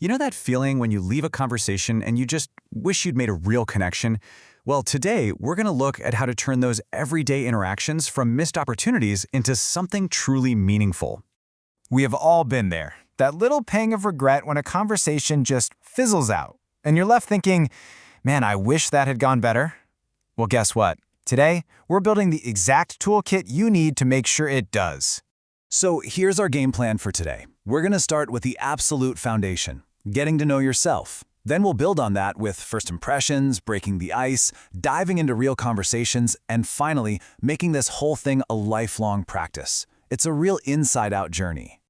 You know that feeling when you leave a conversation and you just wish you'd made a real connection? Well, today we're going to look at how to turn those everyday interactions from missed opportunities into something truly meaningful. We have all been there. That little pang of regret when a conversation just fizzles out, and you're left thinking, man, I wish that had gone better. Well, guess what? Today, we're building the exact toolkit you need to make sure it does. So here's our game plan for today. We're going to start with the absolute foundation, getting to know yourself. Then we'll build on that with first impressions, breaking the ice, diving into real conversations, and finally, making this whole thing a lifelong practice. It's a real inside-out journey.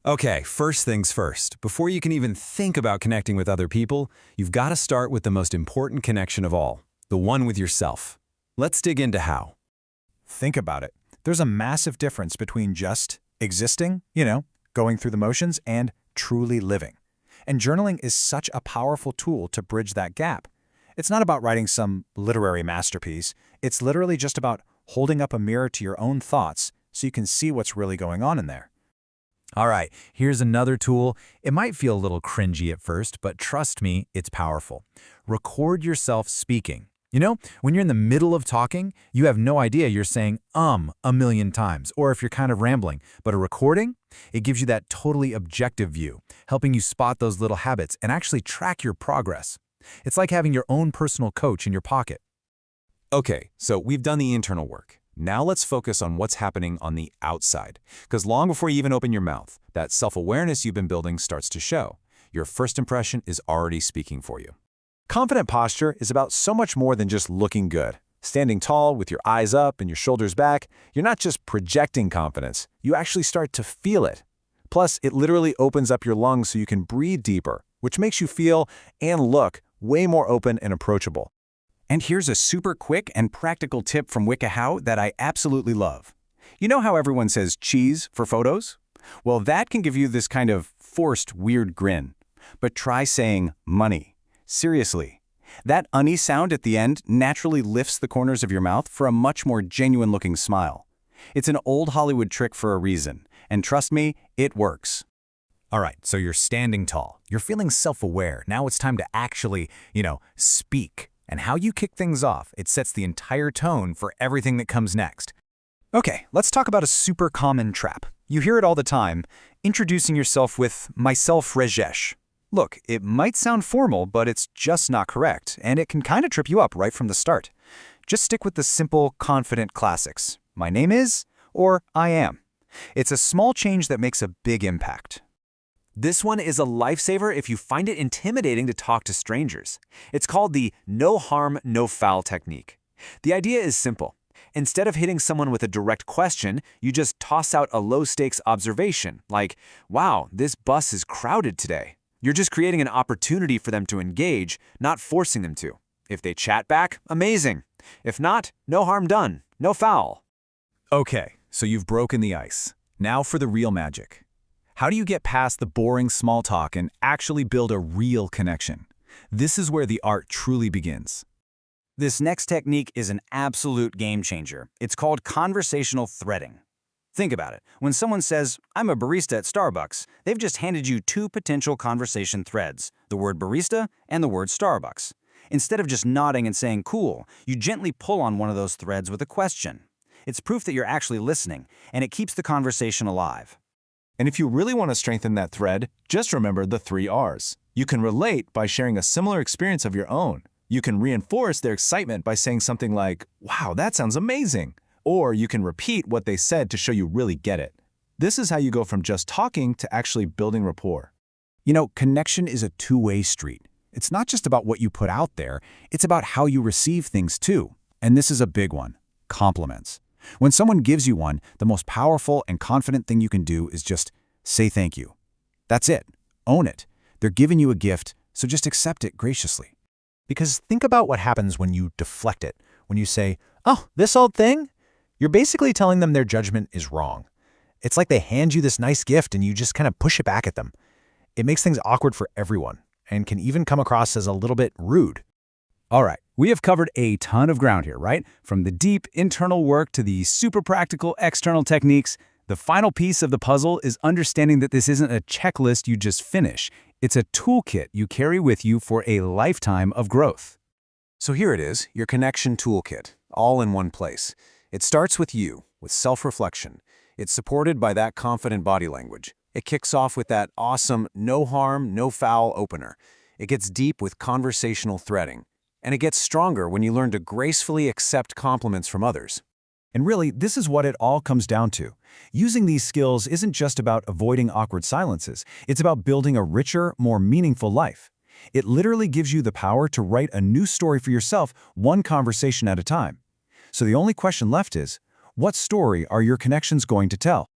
Okay, first things first. Before you can even think about connecting with other people, you've got to start with the most important connection of all, the one with yourself. Let's dig into how. Think about it. There's a massive difference between just existing, going through the motions, and truly living. And journaling is such a powerful tool to bridge that gap. It's not about writing some literary masterpiece. It's literally just about holding up a mirror to your own thoughts so you can see what's really going on in there. All right, here's another tool. It might feel a little cringy at first, but trust me, it's powerful. Record yourself speaking. When you're in the middle of talking, you have no idea you're saying a million times, or if you're kind of rambling. But a recording, it gives you that totally objective view, helping you spot those little habits and actually track your progress. It's like having your own personal coach in your pocket. Okay, so we've done the internal work. Now let's focus on what's happening on the outside. Because long before you even open your mouth, that self-awareness you've been building starts to show. Your first impression is already speaking for you. Confident posture is about so much more than just looking good. Standing tall with your eyes up and your shoulders back, you're not just projecting confidence, you actually start to feel it. Plus, it literally opens up your lungs so you can breathe deeper, which makes you feel and look way more open and approachable. And here's a super quick and practical tip from WikiHow that I absolutely love. You know how everyone says cheese for photos? Well, that can give you this kind of forced, weird grin. But try saying money. Seriously. That unny sound at the end naturally lifts the corners of your mouth for a much more genuine-looking smile. It's an old Hollywood trick for a reason, and trust me, it works. All right, so you're standing tall. You're feeling self-aware. Now it's time to actually, speak. And how you kick things off, it sets the entire tone for everything that comes next. Okay, let's talk about a super common trap. You hear it all the time, introducing yourself with myself Rajesh. Look, it might sound formal, but it's just not correct, and it can kind of trip you up right from the start. Just stick with the simple, confident classics. My name is, or I am. It's a small change that makes a big impact. This one is a lifesaver if you find it intimidating to talk to strangers. It's called the no harm, no foul technique. The idea is simple. Instead of hitting someone with a direct question, you just toss out a low-stakes observation, like, wow, this bus is crowded today. You're just creating an opportunity for them to engage, not forcing them to. If they chat back, amazing. If not, no harm done, no foul. Okay, so you've broken the ice. Now for the real magic. How do you get past the boring small talk and actually build a real connection? This is where the art truly begins. This next technique is an absolute game changer. It's called conversational threading. Think about it. When someone says, I'm a barista at Starbucks, they've just handed you two potential conversation threads, the word barista and the word Starbucks. Instead of just nodding and saying, cool, you gently pull on one of those threads with a question. It's proof that you're actually listening, and it keeps the conversation alive. And if you really want to strengthen that thread, just remember the 3 R's. You can relate by sharing a similar experience of your own. You can reinforce their excitement by saying something like, wow, that sounds amazing. Or you can repeat what they said to show you really get it. This is how you go from just talking to actually building rapport. Connection is a two-way street. It's not just about what you put out there, it's about how you receive things too. And this is a big one, compliments. When someone gives you one, the most powerful and confident thing you can do is just say thank you. That's it. Own it. They're giving you a gift, so just accept it graciously. Because think about what happens when you deflect it. When you say, oh, this old thing? You're basically telling them their judgment is wrong. It's like they hand you this nice gift and you just kind of push it back at them. It makes things awkward for everyone and can even come across as a little bit rude. All right, we have covered a ton of ground here, right? From the deep internal work to the super practical external techniques. The final piece of the puzzle is understanding that this isn't a checklist you just finish. It's a toolkit you carry with you for a lifetime of growth. So here it is, your connection toolkit, all in one place. It starts with you, with self-reflection. It's supported by that confident body language. It kicks off with that awesome no harm, no foul opener. It gets deep with conversational threading. And it gets stronger when you learn to gracefully accept compliments from others. And really, this is what it all comes down to. Using these skills isn't just about avoiding awkward silences. It's about building a richer, more meaningful life. It literally gives you the power to write a new story for yourself, one conversation at a time. So the only question left is, what story are your connections going to tell?